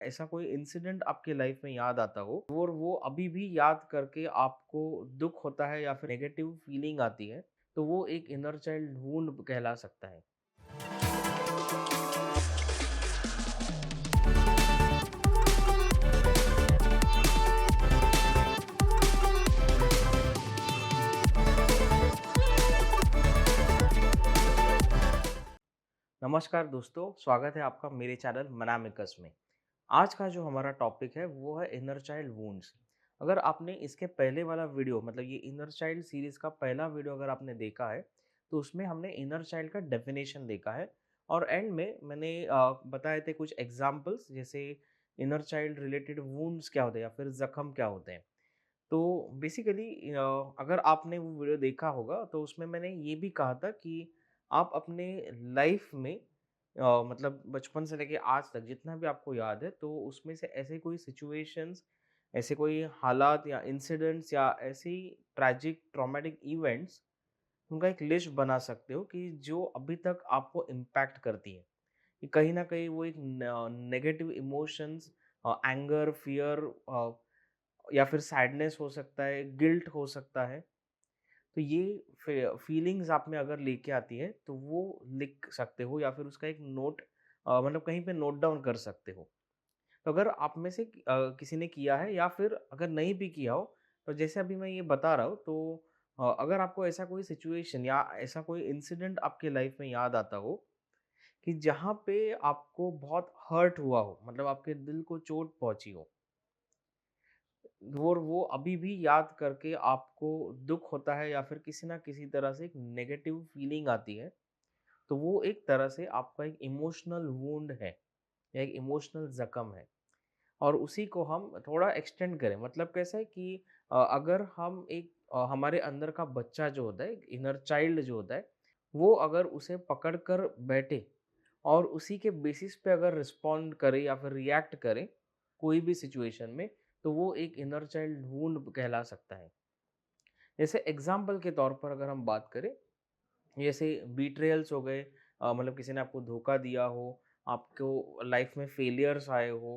ऐसा कोई इंसिडेंट आपके लाइफ में याद आता हो और वो अभी भी याद करके आपको दुख होता है या फिर नेगेटिव फीलिंग आती है, तो वो एक इनर चाइल्ड वुंड कहला सकता है। नमस्कार दोस्तों, स्वागत है आपका मेरे चैनल मनामिकस में। आज का जो हमारा टॉपिक है वो है इनर चाइल्ड वुंड्स। अगर आपने इसके पहले वाला वीडियो मतलब ये इनर चाइल्ड सीरीज का पहला वीडियो अगर आपने देखा है, तो उसमें हमने इनर चाइल्ड का डेफिनेशन देखा है और एंड में मैंने बताए थे कुछ एग्जाम्पल्स, जैसे इनर चाइल्ड रिलेटेड वुंड्स क्या होते हैं या फिर जख्म क्या होते हैं। तो बेसिकली अगर आपने वो वीडियो देखा होगा तो उसमें मैंने ये भी कहा था कि आप अपने लाइफ में मतलब बचपन से लेके आज तक जितना भी आपको याद है, तो उसमें से ऐसे कोई सिचुएशंस, ऐसे कोई हालात या इंसिडेंट्स या ऐसी ट्रैजिक ट्रॉमेटिक इवेंट्स, उनका एक लिस्ट बना सकते हो कि जो अभी तक आपको इम्पैक्ट करती है कि कहीं ना कहीं वो एक नेगेटिव इमोशंस, एंगर, फियर या फिर सैडनेस हो सकता है, गिल्ट हो सकता है। तो ये फीलिंग्स आप में अगर लेके आती है तो वो लिख सकते हो या फिर उसका एक नोट मतलब कहीं पे नोट डाउन कर सकते हो। तो अगर आप में से किसी ने किया है या फिर अगर नहीं भी किया हो, तो जैसे अभी मैं ये बता रहा हूँ, तो अगर आपको ऐसा कोई सिचुएशन या ऐसा कोई इंसिडेंट आपके लाइफ में याद आता हो कि जहाँ पे आपको बहुत हर्ट हुआ हो, मतलब आपके दिल को चोट पहुंची हो और वो अभी भी याद करके आपको दुख होता है या फिर किसी ना किसी तरह से एक नेगेटिव फीलिंग आती है, तो वो एक तरह से आपका एक इमोशनल वुंड है या एक इमोशनल जख्म है। और उसी को हम थोड़ा एक्सटेंड करें, मतलब कैसा है कि अगर हम एक हमारे अंदर का बच्चा जो होता है, इनर चाइल्ड जो होता है, वो अगर उसे पकड़ कर बैठे और उसी के बेसिस पे अगर रिस्पॉन्ड करे या फिर रिएक्ट करे कोई भी सिचुएशन में, तो वो एक इनर चाइल्ड वुंड कहला सकता है। जैसे एग्जाम्पल के तौर पर अगर हम बात करें, जैसे बीट्रेयल्स हो गए, मतलब किसी ने आपको धोखा दिया हो, आपको लाइफ में फेलियर्स आए हो,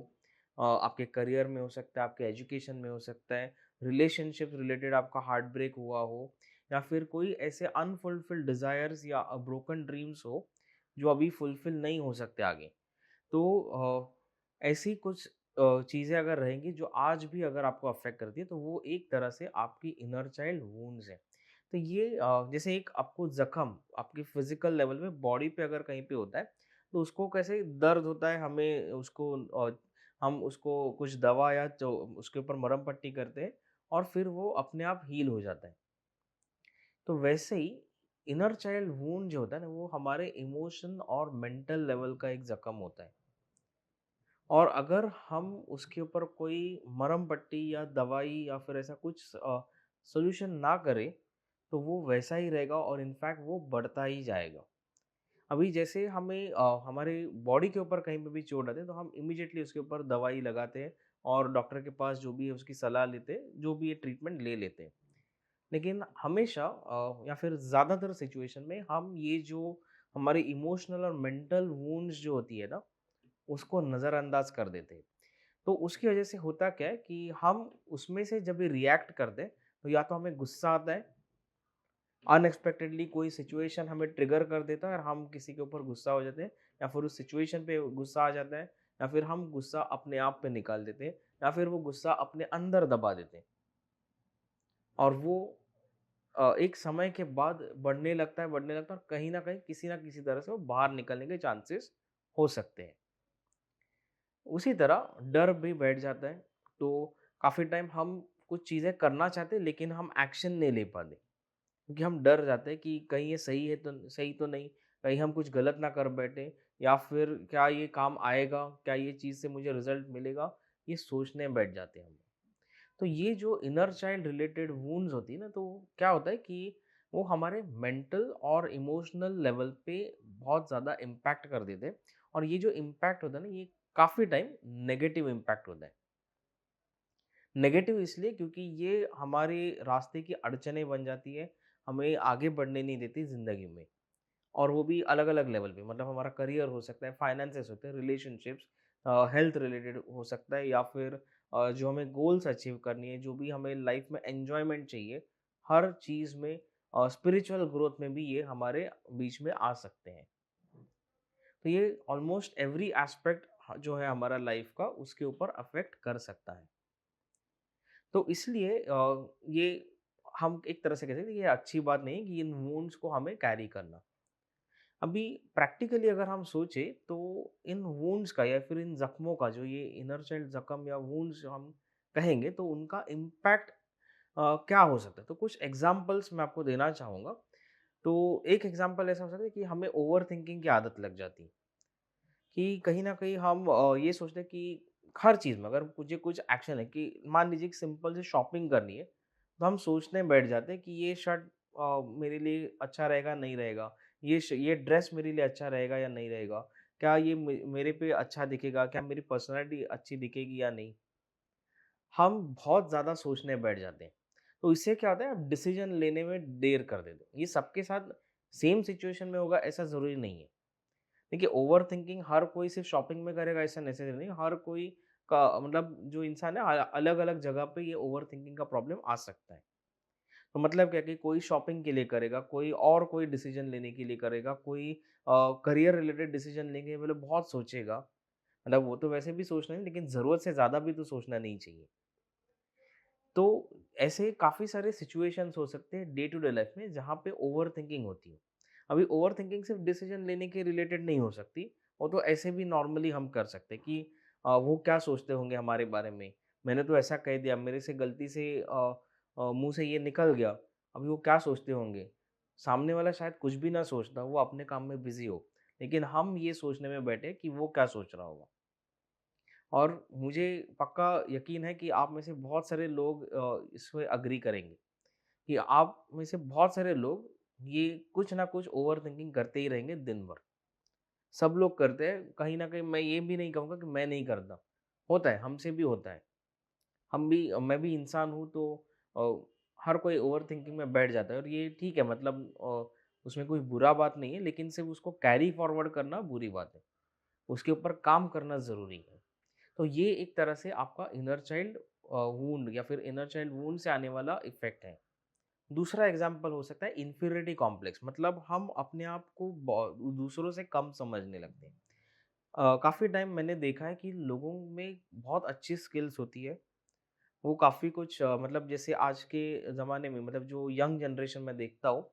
आपके करियर में हो सकता है, आपके एजुकेशन में हो सकता है, रिलेशनशिप रिलेटेड आपका हार्ट ब्रेक हुआ हो, या फिर कोई ऐसे अनफुलफिल्ड डिजायर्स या ब्रोकन ड्रीम्स हो जो अभी फुलफिल नहीं हो सकते आगे। तो ऐसी कुछ चीज़ें अगर रहेंगी जो आज भी अगर आपको अफ़ेक्ट करती है, तो वो एक तरह से आपकी इनर चाइल्ड वुंड्स हैं। तो ये जैसे एक आपको ज़ख्म आपकी फ़िज़िकल लेवल पे बॉडी पे अगर कहीं पे होता है, तो उसको कैसे दर्द होता है, हमें उसको हम उसको कुछ दवा या तो उसके ऊपर मरहम पट्टी करते हैं और फिर वो अपने आप हील हो जाता है। तो वैसे ही इनर चाइल्ड वुंड जो होता है ना, वो हमारे इमोशन और मेंटल लेवल का एक ज़ख्म होता है। और अगर हम उसके ऊपर कोई मरहम पट्टी या दवाई या फिर ऐसा कुछ सॉल्यूशन ना करें, तो वो वैसा ही रहेगा और इनफैक्ट वो बढ़ता ही जाएगा। अभी जैसे हमें हमारे बॉडी के ऊपर कहीं पे भी चोट आती है, तो हम इमीडिएटली उसके ऊपर दवाई लगाते हैं और डॉक्टर के पास जो भी है उसकी सलाह लेते हैं, जो भी है ट्रीटमेंट ले लेते हैं। लेकिन हमेशा या फिर ज़्यादातर सिचुएशन में हम ये जो हमारी इमोशनल और मेंटल वुंड्स जो होती है ना, उसको नज़रअंदाज कर देते हैं। तो उसकी वजह से होता क्या है कि हम उसमें से जब भी रिएक्ट करते हैं, तो या तो हमें गुस्सा आता है, अनएक्सपेक्टेडली कोई सिचुएशन हमें ट्रिगर कर देता है और हम किसी के ऊपर गुस्सा हो जाते हैं, या फिर उस सिचुएशन पे गुस्सा आ जाता है, या फिर हम गुस्सा अपने आप पे निकाल देते हैं, या फिर वो गुस्सा अपने अंदर दबा देते हैं और वो एक समय के बाद बढ़ने लगता है और कहीं न कहीं किसी न किसी तरह से वो बाहर निकलने के चांसेस हो सकते हैं। उसी तरह डर भी बैठ जाता है, तो काफ़ी टाइम हम कुछ चीज़ें करना चाहते हैं लेकिन हम एक्शन नहीं ले पाते, क्योंकि हम डर जाते हैं कि कहीं ये सही तो नहीं, कहीं हम कुछ गलत ना कर बैठे, या फिर क्या ये काम आएगा, क्या ये चीज़ से मुझे रिजल्ट मिलेगा, ये सोचने बैठ जाते हैं हम। तो ये जो इनर चाइल्ड रिलेटेड वुंड्स होती है ना, तो क्या होता है कि वो हमारे मेंटल और इमोशनल लेवल पे बहुत ज़्यादा इम्पैक्ट कर देते हैं। और ये जो इम्पैक्ट होता है ना, ये काफ़ी टाइम नेगेटिव इम्पैक्ट होता है। नेगेटिव इसलिए क्योंकि ये हमारे रास्ते की अड़चनें बन जाती है, हमें आगे बढ़ने नहीं देती ज़िंदगी में। और वो भी अलग-अलग लेवल पे, मतलब हमारा करियर हो सकता है, फाइनेंसेस होते हैं, रिलेशनशिप्स, हेल्थ रिलेटेड हो सकता है, या फिर जो हमें गोल्स अचीव करनी है, जो भी हमें लाइफ में एन्जॉयमेंट चाहिए, हर चीज़ में स्पिरिचुअल ग्रोथ में भी ये हमारे बीच में आ सकते हैं। तो ये ऑलमोस्ट एवरी एस्पेक्ट जो है हमारा लाइफ का, उसके ऊपर अफेक्ट कर सकता है। तो इसलिए ये हम एक तरह से कह सकते हैं, ये अच्छी बात नहीं है कि इन वुंड्स को हमें कैरी करना। अभी प्रैक्टिकली अगर हम सोचें तो इन वुंड्स का या फिर इन जख्मों का, जो ये इनर चाइल्ड जख्म या वुंड्स हम कहेंगे, तो उनका इम्पैक्ट क्या हो सकता है? तो कुछ एग्जांपल्स मैं आपको देना चाहूँगा। तो एक एग्जांपल ऐसा हो सकता है कि हमें ओवरथिंकिंग की आदत लग जाती है, कि कहीं न कहीं हम ये सोचते हैं कि हर चीज़ में अगर मुझे कुछ एक्शन है, कि मान लीजिए कि सिंपल से शॉपिंग करनी है, तो हम सोचने बैठ जाते हैं कि ये शर्ट मेरे लिए अच्छा रहेगा, नहीं रहेगा। ये ड्रेस मेरे लिए अच्छा रहेगा या नहीं रहेगा? क्या ये मेरे पे अच्छा दिखेगा? क्या मेरी पर्सनैलिटी अच्छी दिखेगी या नहीं? हम बहुत ज़्यादा सोचने बैठ जाते हैं। तो इससे क्या होता है, आप डिसीज़न लेने में देर कर देते हो। ये सबके साथ सेम सिचुएशन में होगा ऐसा ज़रूरी नहीं है। देखिए, ओवरथिंकिंग हर कोई सिर्फ़ शॉपिंग में करेगा ऐसा नेसेसरी नहीं है। हर कोई का मतलब जो इंसान है अलग-अलग जगह पे ये ओवरथिंकिंग का प्रॉब्लम आ सकता है। तो मतलब क्या है कि कोई शॉपिंग के लिए करेगा, कोई डिसीज़न लेने के लिए करेगा, कोई करियर रिलेटेड डिसीज़न लेने के लिए बहुत सोचेगा। मतलब वो तो वैसे भी सोचना है, लेकिन ज़रूरत से ज़्यादा भी तो सोचना नहीं चाहिए। तो ऐसे काफ़ी सारे सिचुएशंस हो सकते हैं डे टू डे लाइफ में जहाँ पे ओवरथिंकिंग होती है। अभी ओवरथिंकिंग सिर्फ डिसीजन लेने के रिलेटेड नहीं हो सकती, वो तो ऐसे भी नॉर्मली हम कर सकते हैं कि वो क्या सोचते होंगे हमारे बारे में। मैंने तो ऐसा कह दिया, मेरे से गलती से मुँह से ये निकल गया, अभी वो क्या सोचते होंगे? सामने वाला शायद कुछ भी ना सोचता, वो अपने काम में बिज़ी हो, लेकिन हम ये सोचने में बैठे कि वो क्या सोच रहा होगा। और मुझे पक्का यकीन है कि आप में से बहुत सारे लोग इसमें एग्री करेंगे कि आप में से बहुत सारे लोग ये कुछ ना कुछ ओवरथिंकिंग करते ही रहेंगे दिन भर। सब लोग करते हैं, कहीं न कहीं मैं ये भी नहीं कहूँगा कि मैं नहीं करता। होता है, हमसे भी होता है। मैं भी इंसान हूँ, तो हर कोई ओवरथिंकिंग में बैठ जाता है, और ये ठीक है, मतलब उसमें कोई बुरा बात नहीं है, लेकिन सिर्फ़ उसको कैरी फॉरवर्ड करना बुरी बात है। उसके ऊपर काम करना ज़रूरी है। तो ये एक तरह से आपका इनर चाइल्ड वुंड या फिर इनर चाइल्ड वुंड से आने वाला इफ़ेक्ट है। दूसरा एग्जाम्पल हो सकता है इन्फीरियरिटी कॉम्प्लेक्स, मतलब हम अपने आप को दूसरों से कम समझने लगते हैं। काफ़ी टाइम मैंने देखा है कि लोगों में बहुत अच्छी स्किल्स होती है, वो काफ़ी कुछ मतलब जैसे आज के ज़माने में, मतलब जो यंग जनरेशन में देखता हूँ,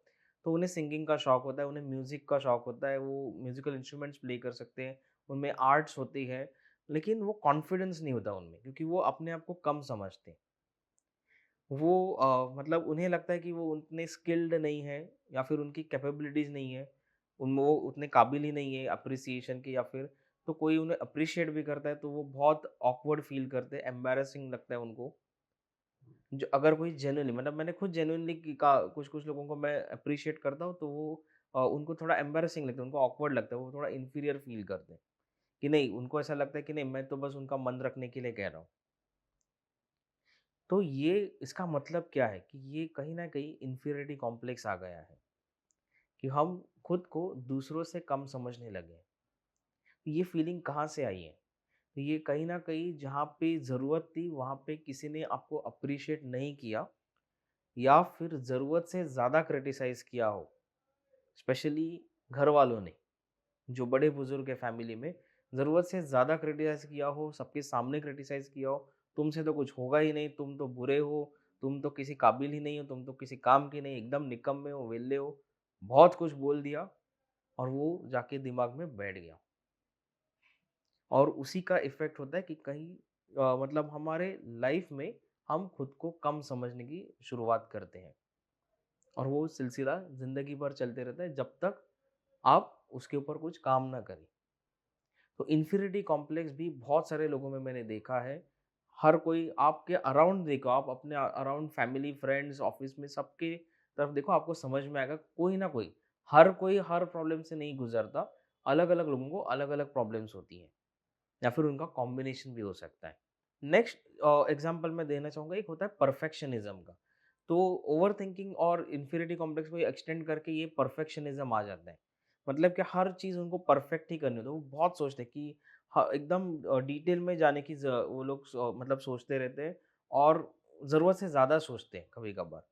तो उन्हें सिंगिंग का शौक होता है, उन्हें म्यूज़िक का शौक होता है, वो म्यूज़िकल इंस्ट्रूमेंट्स प्ले कर सकते हैं, उनमें आर्ट्स होती है, लेकिन वो कॉन्फिडेंस नहीं होता उनमें, क्योंकि वो अपने आप को कम समझते हैं। वो मतलब उन्हें लगता है कि वो उतने स्किल्ड नहीं है, या फिर उनकी कैपेबिलिटीज़ नहीं है, उनमें वो उतने काबिल ही नहीं है अप्रिसिएशन के, या फिर तो कोई उन्हें अप्रिशिएट भी करता है तो वो बहुत ऑकवर्ड फ़ील करते हैं, एम्बैरेसिंग लगता है उनको। जो अगर कोई जेन्युइनली, मतलब मैंने खुद जेन्युइनली कि का कुछ-कुछ लोगों को मैं एप्रिशिएट करता हूँ, तो वो उनको थोड़ा एम्बैरेसिंग लगता है, उनको ऑकवर्ड लगता है, वो थोड़ा इन्फीरियर फ़ील करते हैं, कि नहीं, उनको ऐसा लगता है कि नहीं, मैं तो बस उनका मन रखने के लिए कह रहा हूँ। तो ये इसका मतलब क्या है कि ये कहीं न कहीं इन्फीरियरिटी कॉम्प्लेक्स आ गया है, कि हम खुद को दूसरों से कम समझने लगे हैं। तो ये फीलिंग कहाँ से आई है? तो ये कहीं न कहीं जहाँ पे ज़रूरत थी, वहाँ पे किसी ने आपको एप्रिशिएट नहीं किया, या फिर ज़रूरत से ज़्यादा क्रिटिसाइज़ किया हो, स्पेशली घर वालों ने, जो बड़े-बुज़ुर्ग हैं फैमिली में, ज़रूरत से ज़्यादा क्रिटिसाइज़ किया हो, सबके सामने क्रिटिसाइज़ किया हो, तुमसे तो कुछ होगा ही नहीं, तुम तो बुरे हो, तुम तो किसी काबिल ही नहीं हो, तुम तो किसी काम के नहीं, एकदम निकम्मे हो, वेल्ले हो, बहुत कुछ बोल दिया, और वो जाके दिमाग में बैठ गया। और उसी का इफ़ेक्ट होता है कि कहीं मतलब हमारे लाइफ़ में हम खुद को कम समझने की शुरुआत करते हैं, और वो सिलसिला ज़िंदगी भर चलते रहता है जब तक आप उसके ऊपर कुछ काम ना करें। तो इन्फिनिटी कॉम्प्लेक्स भी बहुत सारे लोगों में मैंने देखा है। हर कोई आपके अराउंड देखो, आप अपने अराउंड फैमिली, फ्रेंड्स, ऑफिस में सबके तरफ देखो, आपको समझ में आएगा कोई ना कोई हर प्रॉब्लम से नहीं गुजरता। अलग-अलग लोगों को अलग-अलग प्रॉब्लम्स होती हैं, या फिर उनका कॉम्बिनेशन भी हो सकता है। नेक्स्ट एग्जांपल मैं देना चाहूँगा, एक होता है परफेक्शनिज़्म का। तो ओवरथिंकिंग और इन्फिनिटी कॉम्प्लेक्स को एक्सटेंड करके ये परफेक्शनिज़्म आ जाता है। मतलब कि हर चीज़ उनको परफेक्ट ही करनी होती है। वो बहुत सोचते हैं कि हाँ, एकदम डिटेल में जाने की वो लोग मतलब सोचते रहते हैं और ज़रूरत से ज़्यादा सोचते हैं कभी-कभार।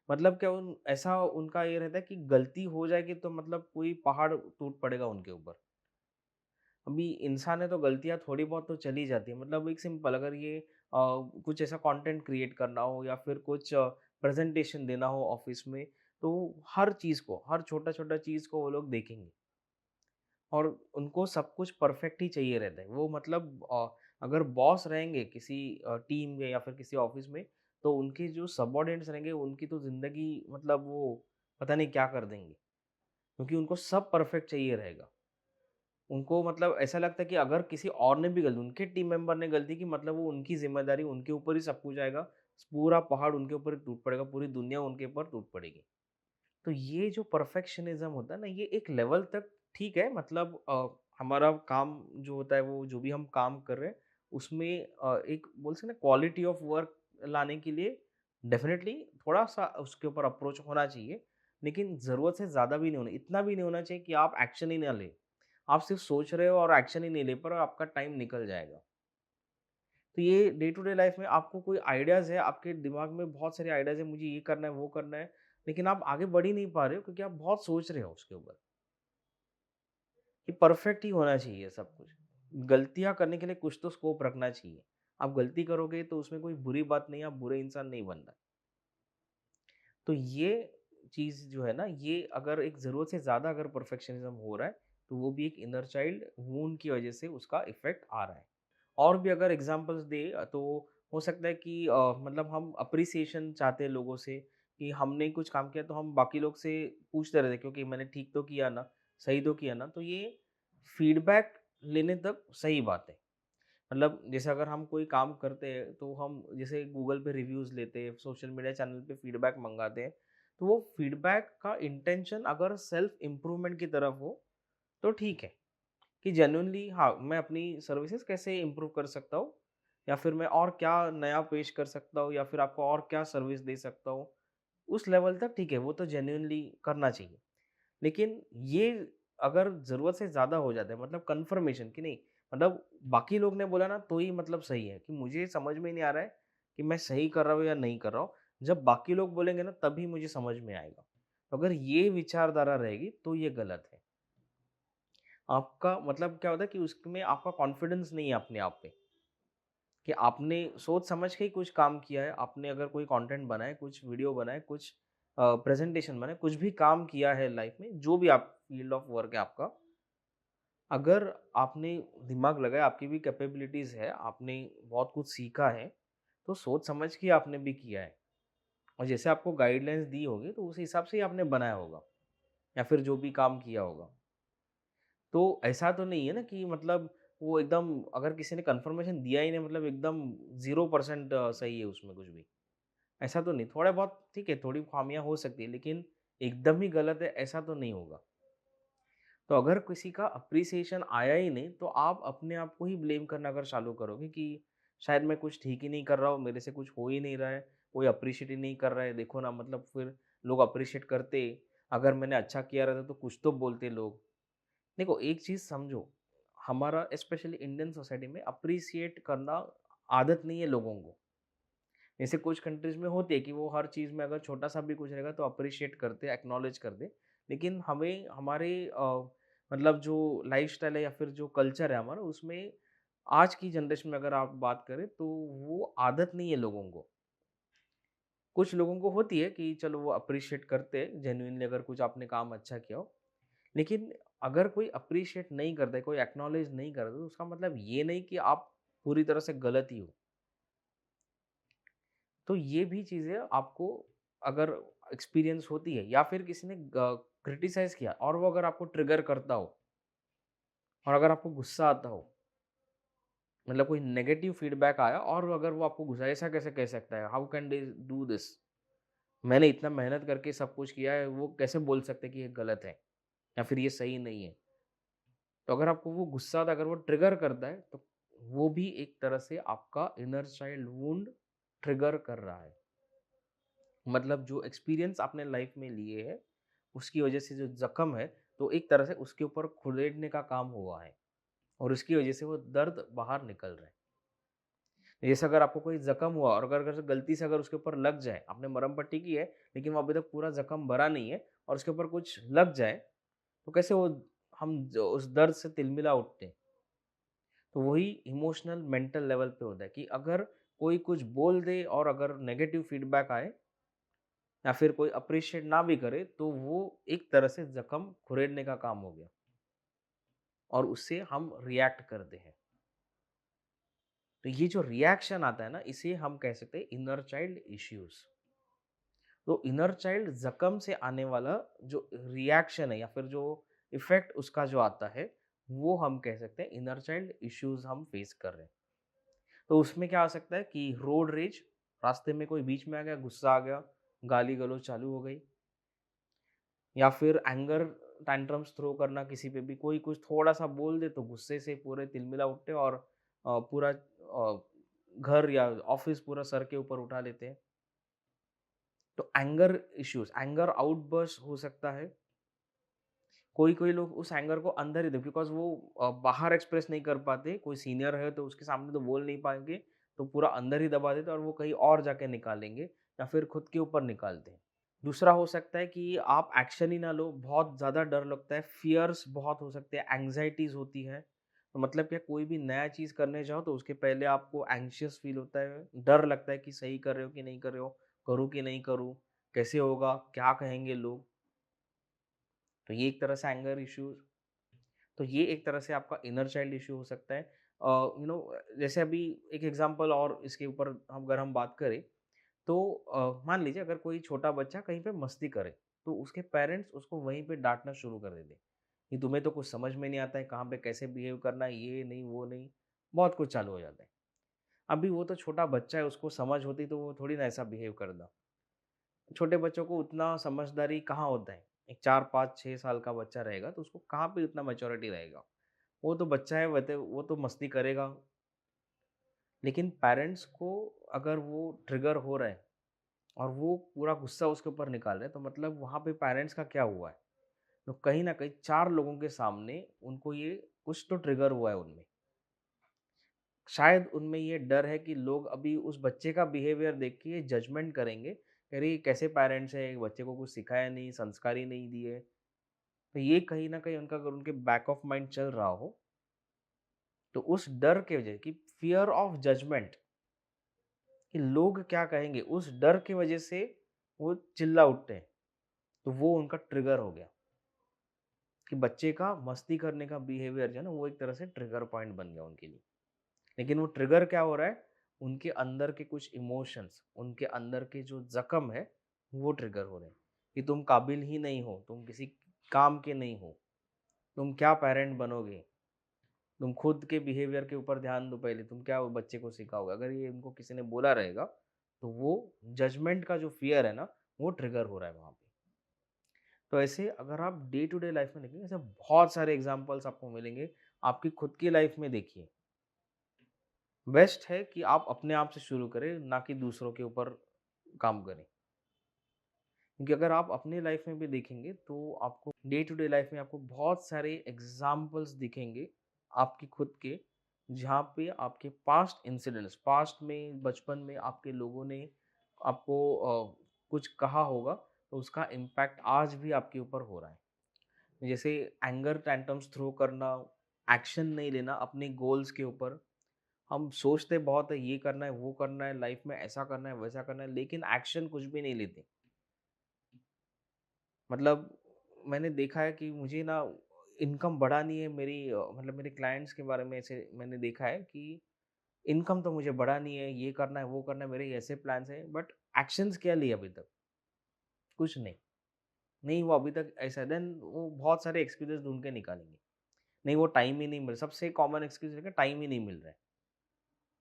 मतलब क्या ऐसा उनका ये रहता है कि गलती हो जाएगी तो मतलब कोई पहाड़ टूट पड़ेगा उनके ऊपर। अभी इंसान है तो गलतियाँ थोड़ी बहुत तो चली जाती है। मतलब एक सिंपल अगर ये कुछ ऐसा कंटेंट क्रिएट करना हो या फिर कुछ प्रेजेंटेशन देना हो ऑफिस में, तो हर चीज़ को, हर छोटा-छोटा चीज़ को वो लोग देखेंगे और उनको सब कुछ परफेक्ट ही चाहिए रहता है। वो मतलब अगर बॉस रहेंगे किसी टीम में या फिर किसी ऑफिस में, तो उनके जो सबऑर्डिनेट्स रहेंगे उनकी तो ज़िंदगी मतलब वो पता नहीं क्या कर देंगे, क्योंकि उनको सब परफेक्ट चाहिए रहेगा। उनको मतलब ऐसा लगता है कि अगर किसी और ने भी गलती, उनके टीम मेंबर ने गलती की, मतलब वो उनकी ज़िम्मेदारी, उनके ऊपर ही सब कुछ आएगा। पूरा पहाड़ उनके ऊपर ही टूट पड़ेगा, पूरी दुनिया उनके ऊपर टूट पड़ेगी। तो ये जो परफेक्शनिज़्म होता है ना, ये एक लेवल तक ठीक है, मतलब हमारा काम जो होता है, वो जो भी हम काम कर रहे हैं, उसमें एक बोल सकते हैं ना क्वालिटी ऑफ वर्क लाने के लिए डेफ़िनेटली थोड़ा-सा उसके ऊपर अप्रोच होना चाहिए। लेकिन ज़रूरत से ज़्यादा भी नहीं होना, इतना भी नहीं होना चाहिए कि आप एक्शन ही ना लें। आप सिर्फ़ सोच रहे हो और एक्शन ही नहीं ले पा रहे हो, आपका टाइम निकल जाएगा। तो ये डे टू डे लाइफ़ में आपको कोई आइडियाज़ है, आपके दिमाग में बहुत सारे आइडियाज़ हैं, मुझे ये करना है, वो करना है, लेकिन आप आगे बढ़ ही नहीं पा रहे हो क्योंकि आप बहुत सोच रहे हो उसके ऊपर, कि परफेक्ट ही होना चाहिए सब कुछ। गलतियाँ करने के लिए कुछ तो स्कोप रखना चाहिए। आप गलती करोगे तो उसमें कोई बुरी बात नहीं है, आप बुरे इंसान नहीं बनना। तो ये चीज़ जो है ना, ये अगर एक ज़रूरत से ज़्यादा अगर परफेक्शनिज़्म हो रहा है, तो वो भी एक इनर चाइल्ड वुंड की वजह से उसका इफ़ेक्ट आ रहा है। और भी अगर एग्ज़ाम्पल्स दें तो हो सकता है कि मतलब हम एप्रिसिएशन चाहते हैं लोगों से, कि हमने कुछ काम किया तो हम बाकी लोग से पूछते रहते हैं, क्योंकि मैंने ठीक तो किया ना, सही तो किया ना? तो ये फीडबैक लेने तक सही बात है। मतलब जैसे अगर हम कोई काम करते हैं तो हम जैसे गूगल पे रिव्यूज़ लेते हैं, सोशल मीडिया चैनल पे फीडबैक मंगाते हैं, तो वो फीडबैक का इंटेंशन अगर सेल्फ इम्प्रूवमेंट की तरफ हो, तो ठीक है। कि जेन्युइनली हाँ, मैं अपनी सर्विसेज़ कैसे इम्प्रूव कर सकता हूँ या फिर मैं और क्या नया पेश कर सकता हूँ या फिर आपको और क्या सर्विस दे सकता हूँ, उस लेवल तक ठीक है, वो तो जेन्युइनली करना चाहिए। लेकिन ये अगर ज़रूरत से ज़्यादा हो जाता है, मतलब कन्फर्मेशन कि नहीं, मतलब बाकी लोग ने बोला ना तो ही मतलब सही है, कि मुझे समझ में नहीं आ रहा है कि मैं सही कर रहा हूँ या नहीं कर रहा हूँ। जब बाकी लोग बोलेंगे ना तभी मुझे समझ में आएगा। तो अगर ये विचारधारा रहेगी तो ये गलत है। आपका मतलब क्या होता है कि उसमें आपका कॉन्फिडेंस नहीं है अपने आप पे, कि आपने सोच समझ के ही कुछ काम किया है। आपने अगर कोई कंटेंट बनाए, कुछ वीडियो बनाए, कुछ प्रेजेंटेशन बनाए, कुछ भी काम किया है लाइफ में, जो भी आप फील्ड ऑफ वर्क है आपका, अगर आपने दिमाग लगाया, आपकी भी कैपेबिलिटीज़ है, आपने बहुत कुछ सीखा है, तो सोच समझ के आपने भी किया है और जैसे आपको गाइडलाइंस दी होगी तो उस हिसाब से ही आपने बनाया होगा या फिर जो भी काम किया होगा। तो ऐसा तो नहीं है ना कि मतलब वो एकदम, अगर किसी ने कन्फर्मेशन दिया ही नहीं, मतलब एकदम 0% सही है उसमें कुछ भी। ऐसा तो नहीं, थोड़ा बहुत ठीक है, थोड़ी खामियाँ हो सकती है, लेकिन एकदम ही गलत है ऐसा तो नहीं होगा। तो अगर किसी का एप्रिसिएशन आया ही नहीं, तो आप अपने आप को ही ब्लेम करना अगर चालू करोगे कि शायद मैं कुछ ठीक ही नहीं कर रहा हूँ, मेरे से कुछ हो ही नहीं रहा है, कोई एप्रिशिएट ही नहीं कर रहा है, देखो ना, मतलब फिर लोग एप्रिशिएट करते, अगर मैंने अच्छा किया रहता तो कुछ तो बोलते लोग। देखो एक चीज़ समझो, हमारा स्पेशली इंडियन सोसाइटी में अप्रिशिएट करना आदत नहीं है लोगों को। जैसे कुछ कंट्रीज़ में होती है कि वो हर चीज़ में अगर छोटा-सा भी कुछ रहेगा तो अप्रिशिएट करते, एक्नॉलेज करते। लेकिन हमें हमारे मतलब जो लाइफ़स्टाइल है या फिर जो कल्चर है हमारा, उसमें आज की जनरेशन में अगर आप बात करें तो वो आदत नहीं है लोगों को। कुछ लोगों को होती है कि चलो वो अप्रिशिएट करते हैं जेन्युइनली अगर कुछ आपने काम अच्छा किया हो। लेकिन अगर कोई अप्रिशिएट नहीं करता है, कोई एक्नॉलेज नहीं करता, तो उसका मतलब ये नहीं कि आप पूरी तरह से गलत ही हो। तो ये भी चीज़ें आपको अगर एक्सपीरियंस होती है या फिर किसी ने क्रिटिसाइज़ किया और वो अगर आपको ट्रिगर करता हो और अगर आपको गुस्सा आता हो, मतलब कोई नेगेटिव फीडबैक आया और अगर वो आपको गुस्सा, ऐसा कैसे कह सकता है? How can they do this? मैंने इतना मेहनत करके सब कुछ किया है, वो कैसे बोल सकते हैं कि ये गलत है या फिर ये सही नहीं है? तो अगर आपको वो गुस्सा आता है, अगर वो ट्रिगर करता है, तो वो भी एक तरह से आपका इनर चाइल्ड वुंड ट्रिगर कर रहा है। मतलब जो एक्सपीरियंस आपने लाइफ में लिए हैं, उसकी वजह से जो ज़ख्म है, तो एक तरह से उसके ऊपर खुरेदने का काम हुआ है। और उसकी वजह से वो दर्द बाहर निकल रहा है। जैसे अगर आपको कोई ज़ख्म हुआ और अगर गलती से अगर उसके ऊपर लग जाए, आपने मरहम पट्टी की है, लेकिन वो अभी तक पूरा ज़ख्म भरा नहीं है और उसके ऊपर कुछ लग जाए, तो कैसे वो हम जो उस दर्द से तिलमिला उठते हैं। तो वही इमोशनल मेंटल लेवल पे होता है कि अगर कोई कुछ बोल दे और अगर नेगेटिव फीडबैक आए या फिर कोई अप्रिशिएट ना भी करे, तो वो एक तरह से ज़ख्म खुरेदने का काम हो गया और उससे हम रिएक्ट करते हैं। तो ये जो रिएक्शन आता है ना, इसे हम कह सकते हैं इनर चाइल्ड इश्यूज़। तो इनर चाइल्ड ज़ख्म से आने वाला जो रिएक्शन है या फिर जो इफ़ेक्ट उसका जो आता है, वो हम कह सकते हैं इनर चाइल्ड इश्यूज़ हम फेस कर रहे हैं। तो उसमें क्या आ सकता है कि रोड रेज, रास्ते में कोई बीच में आ गया, गुस्सा आ गया, गाली-गलौज चालू हो गई, या फिर एंगर टैंट्रम्स थ्रो करना किसी पे भी, कोई कुछ थोड़ा-सा बोल दे तो गुस्से से पूरे तिलमिला उठते हैं और पूरा घर या ऑफ़िस पूरा सर के ऊपर उठा लेते हैं। तो एंगर इश्यूज़, एंगर आउटबर्स्ट हो सकता है। कोई-कोई लोग उस एंगर को अंदर ही बिकॉज़ वो बाहर एक्सप्रेस नहीं कर पाते, कोई सीनियर है तो उसके सामने तो बोल नहीं पाएँगे, तो पूरा अंदर ही दबा देते हैं और वो कहीं और जाके निकालेंगे या फिर खुद के ऊपर निकालते हैं। दूसरा हो सकता है कि आप एक्शन ही ना लो, बहुत ज़्यादा डर लगता है, फ़ियर्स बहुत हो सकते हैं, एंग्ज़ायटीज़ होती है। तो मतलब क्या, कोई भी नया चीज़ करने जाओ तो उसके पहले आपको एंग्ज़ियस फ़ील होता है, डर लगता है कि सही कर रहे हो कि नहीं कर रहे हो, करूँ कि नहीं करूँ, कैसे होगा, क्या कहेंगे लोग? तो ये एक तरह से एंगर इश्यूज़, तो ये एक तरह से आपका इनर चाइल्ड इश्यू हो सकता है। जैसे अभी एक एग्ज़ाम्पल और इसके ऊपर अगर हम बात करें, तो मान लीजिए अगर कोई छोटा बच्चा कहीं पे मस्ती करे, तो उसके पेरेंट्स उसको वहीं पे डाँटना शुरू कर देते हैं, कि तुम्हें तो कुछ समझ में नहीं आता है, कहाँ पे कैसे बिहेव करना है, ये नहीं, वो नहीं, बहुत कुछ चालू हो जाता है। अभी वो तो छोटा बच्चा है, उसको समझ होती तो वो थोड़ी ना ऐसा बिहेव करता। छोटे बच्चों को उतना समझदारी कहाँ होता है, एक 4, 5, 6 साल का बच्चा रहेगा, तो उसको कहाँ पे उतना मैच्योरिटी रहेगा। वो तो बच्चा है, वो तो मस्ती करेगा। लेकिन पेरेंट्स को अगर वो ट्रिगर हो रहा है और वो पूरा गुस्सा उसके ऊपर निकाल रहे हैं, तो मतलब वहाँ पे पेरेंट्स का क्या हुआ है? तो कहीं न कहीं 4 लोगों के सामने उनको ये कुछ तो ट्रिगर हुआ है उनमें। शायद उनमें ये डर है कि लोग अभी उस बच्चे का बिहेवियर देख के ये जजमेंट करेंगे, कि अरे! ये कैसे पेरेंट्स हैं, बच्चे को कुछ सिखाया नहीं, संस्कार ही नहीं दिए। तो ये कहीं न कहीं उनका अगर उनके बैक ऑफ माइंड चल रहा हो, तो उस डर के वजह कि फ़ियर ऑफ जजमेंट, कि लोग क्या कहेंगे, उस डर की वजह से वो चिल्ला उठते हैं। तो वो उनका ट्रिगर हो गया कि बच्चे का मस्ती करने का बिहेवियर जो है ना, वो एक तरह से ट्रिगर पॉइंट बन गया उनके लिए। लेकिन वो ट्रिगर क्या हो रहा है? उनके अंदर के कुछ इमोशंस, उनके अंदर के जो ज़ख्म है, वो ट्रिगर हो रहे हैं कि तुम काबिल ही नहीं हो, तुम किसी काम के नहीं हो, तुम क्या पेरेंट बनोगे? तुम खुद के बिहेवियर के ऊपर ध्यान दो पहले, तुम क्या वो बच्चे को सिखाओगे? अगर ये इनको किसी ने बोला रहेगा, तो वो जजमेंट का जो फ़ियर है ना, वो ट्रिगर हो रहा है वहाँ पे। तो ऐसे अगर आप डे टू डे लाइफ़ में देखेंगे, ऐसे बहुत सारे एग्ज़ाम्पल्स आपको मिलेंगे। आपकी खुद की लाइफ़ में देखिए, बेस्ट है कि आप अपने आप से शुरू करें, ना कि दूसरों के ऊपर काम करें। क्योंकि अगर आप अपनी लाइफ़ में भी देखेंगे, तो आपको डे टू डे लाइफ़ में आपको बहुत सारे एग्ज़ाम्पल्स दिखेंगे, आपके खुद के, जहाँ पे आपके पास्ट इंसिडेंट्स, पास्ट में बचपन में आपके लोगों ने आपको कुछ कहा होगा, तो उसका इम्पैक्ट आज भी आपके ऊपर हो रहा है। जैसे एंगर टैंट्रम्स थ्रो करना, एक्शन नहीं लेना अपने गोल्स के ऊपर। हम सोचते बहुत है, ये करना है, वो करना है, लाइफ में ऐसा करना है, वैसा करना है, लेकिन एक्शन कुछ भी नहीं लेते। मतलब मैंने देखा है कि मुझे ना इनकम बढ़ानी है मेरी, मतलब मेरे क्लाइंट्स के बारे में ऐसे मैंने देखा है कि इनकम तो मुझे बढ़ानी है, ये करना है, वो करना है, मेरे ऐसे प्लान्स हैं, बट एक्शंस क्या लिए अभी तक? कुछ नहीं। नहीं वो अभी तक ऐसा है, देन वो बहुत सारे एक्सक्यूज़ेज़ ढूँढ के निकालेंगे। नहीं वो टाइम ही नहीं मिल, सबसे कॉमन एक्सक्यूज़ है कि टाइम ही नहीं मिल रहा है।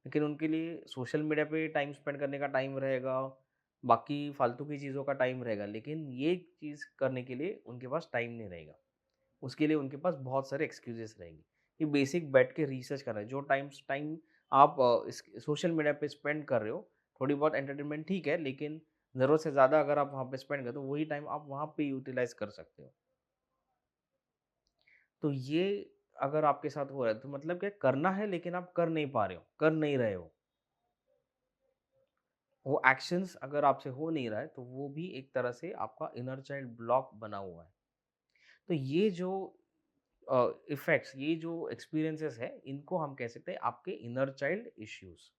लेकिन उनके लिए सोशल मीडिया पे टाइम स्पेंड करने का टाइम रहेगा, बाकी फालतू की चीज़ों का टाइम रहेगा, लेकिन ये चीज़ करने के लिए उनके पास टाइम नहीं रहेगा। उसके लिए उनके पास बहुत सारे एक्सक्यूज़ेज़ रहेंगे। कि बेसिक बैठ के रिसर्च करना है, जो टाइम आप इस सोशल मीडिया पे स्पेंड कर रहे हो, थोड़ी बहुत एंटरटेनमेंट ठीक है, लेकिन ज़रूरत से ज़्यादा अगर आप वहाँ पे स्पेंड करते हो, वही टाइम आप वहाँ पे यूटिलाइज़ कर सकते हो। तो ये अगर आपके साथ हो रहा है तो मतलब क्या करना है लेकिन आप कर नहीं पा रहे हो, कर नहीं रहे हो। वो एक्शंस अगर आपसे हो नहीं रहा है तो वो भी एक तरह से आपका इनर चाइल्ड ब्लॉक बना हुआ है। तो ये जो इफ़ेक्ट्स, ये जो एक्सपीरियंसेस है, इनको हम कह सकते हैं आपके इनर चाइल्ड इश्यूज़।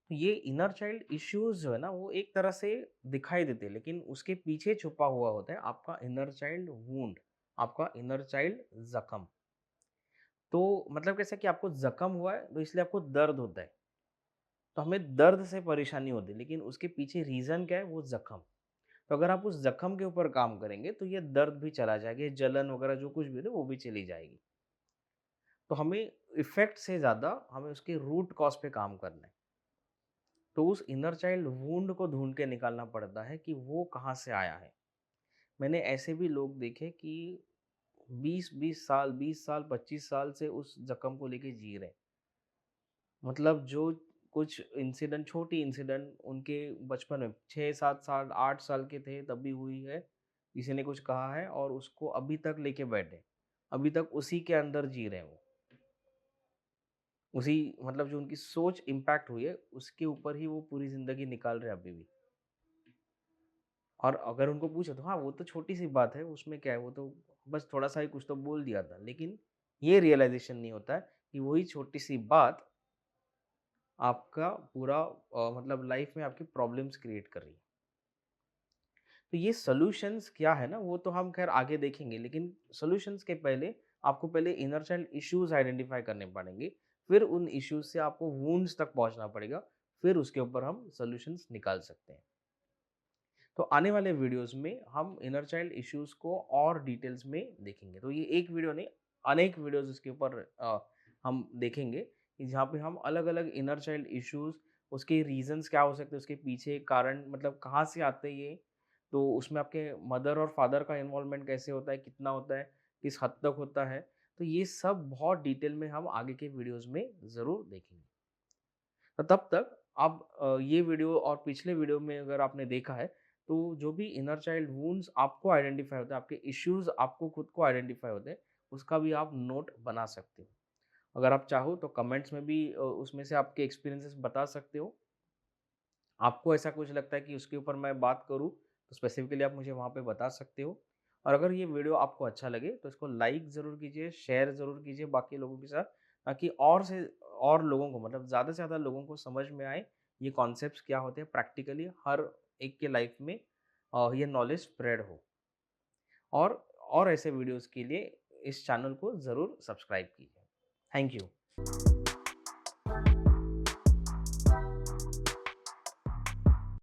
तो ये इनर चाइल्ड इश्यूज़ जो है ना, वो एक तरह से दिखाई देते हैं, लेकिन उसके पीछे छुपा हुआ होता है आपका इनर चाइल्ड वुंड, आपका इनर चाइल्ड ज़ख्म। तो मतलब कैसा कि आपको ज़ख्म हुआ है, तो इसलिए आपको दर्द होता है। तो हमें दर्द से परेशानी होती है, लेकिन उसके पीछे रीज़न क्या है? वो ज़ख्म। तो अगर आप उस ज़ख्म के ऊपर काम करेंगे, तो ये दर्द भी चला जाएगा, ये जलन वगैरह जो कुछ भी है, वो भी चली जाएगी। तो हमें इफ़ेक्ट से ज़्यादा हमें उसके रूट कॉज़ पे काम करना है। तो उस इनर चाइल्ड वुंड को ढूँढ के निकालना पड़ता है कि वो कहाँ से आया है। मैंने ऐसे भी लोग देखे कि 20-20 साल, 20 साल, 25 साल से उस ज़ख्म को लेके जी रहे हैं। मतलब जो कुछ इंसिडेंट, छोटी इंसिडेंट उनके बचपन में 6-7 साल, 8 साल के थे तब भी हुई है। किसी ने कुछ कहा है और उसको अभी तक लेके बैठे। अभी तक उसी के अंदर जी रहे हैं वो। उसी मतलब जो उनकी सोच इम्पैक्ट हुई है, उसके ऊपर ही वो पूरी ज़िंदगी निकाल रहे हैं अभी भी। और अगर उनको पूछो तो हाँ, वो तो छोटी-सी बात है, उसमें क्या है, वो तो बस थोड़ा-सा ही कुछ तो बोल दिया था। लेकिन ये रियलाइज़ेशन नहीं होता है कि वही छोटी-सी बात आपका पूरा मतलब लाइफ़ में आपकी प्रॉब्लम्स क्रिएट कर रही है। तो ये सॉल्यूशंस क्या है ना, वो तो हम ख़ैर आगे देखेंगे, लेकिन सॉल्यूशंस के पहले आपको पहले इनर चाइल्ड इश्यूज़ आइडेंटिफ़ाई करने पड़ेंगे। फिर उन इश्यूज़ से आपको वुंड्स तक पहुँचना पड़ेगा। फिर उसके ऊपर हम सॉल्यूशंस निकाल सकते हैं। तो आने वाले वीडियोज़ में हम इनर चाइल्ड इश्यूज़ को और डिटेल्स में देखेंगे। तो ये एक वीडियो नहीं, अनेक वीडियोज़ इसके ऊपर हम देखेंगे कि जहाँ पे हम अलग-अलग इनर चाइल्ड इश्यूज़, उसके रीज़न्स क्या हो सकते हैं, उसके पीछे कारण मतलब कहाँ से आते हैं ये, तो उसमें आपके मदर और फादर का इन्वॉल्वमेंट कैसे होता है, कितना होता है, किस हद तक होता है। तो ये सब बहुत डिटेल में हम आगे के वीडियोज़ में ज़रूर देखेंगे। तो तब तक आप ये वीडियो और पिछले वीडियो में अगर आपने देखा है, तो जो भी इनर चाइल्ड वुंड्स आपको आइडेंटिफ़ाई होते हैं, आपके इश्यूज़ आपको खुद को आइडेंटिफ़ाई होते हैं, उसका भी आप नोट बना सकते हो। अगर आप चाहो तो कमेंट्स में भी उसमें से आपके एक्सपीरियंसेस बता सकते हो। आपको ऐसा कुछ लगता है कि उसके ऊपर मैं बात करूँ, तो स्पेसिफिकली आप मुझे वहाँ पे बता सकते हो। और अगर ये वीडियो आपको अच्छा लगे, तो इसको लाइक ज़रूर कीजिए, शेयर ज़रूर कीजिए बाकी लोगों के साथ, ताकि और से और लोगों को मतलब ज़्यादा से ज़्यादा लोगों को समझ में आए, ये कॉन्सेप्ट्स क्या होते हैं प्रैक्टिकली हर एक के लाइफ में ये नॉलेज स्प्रेड हो। और और ऐसे वीडियोज़ के लिए इस चैनल को ज़रूर सब्सक्राइब कीजिए। Thank you.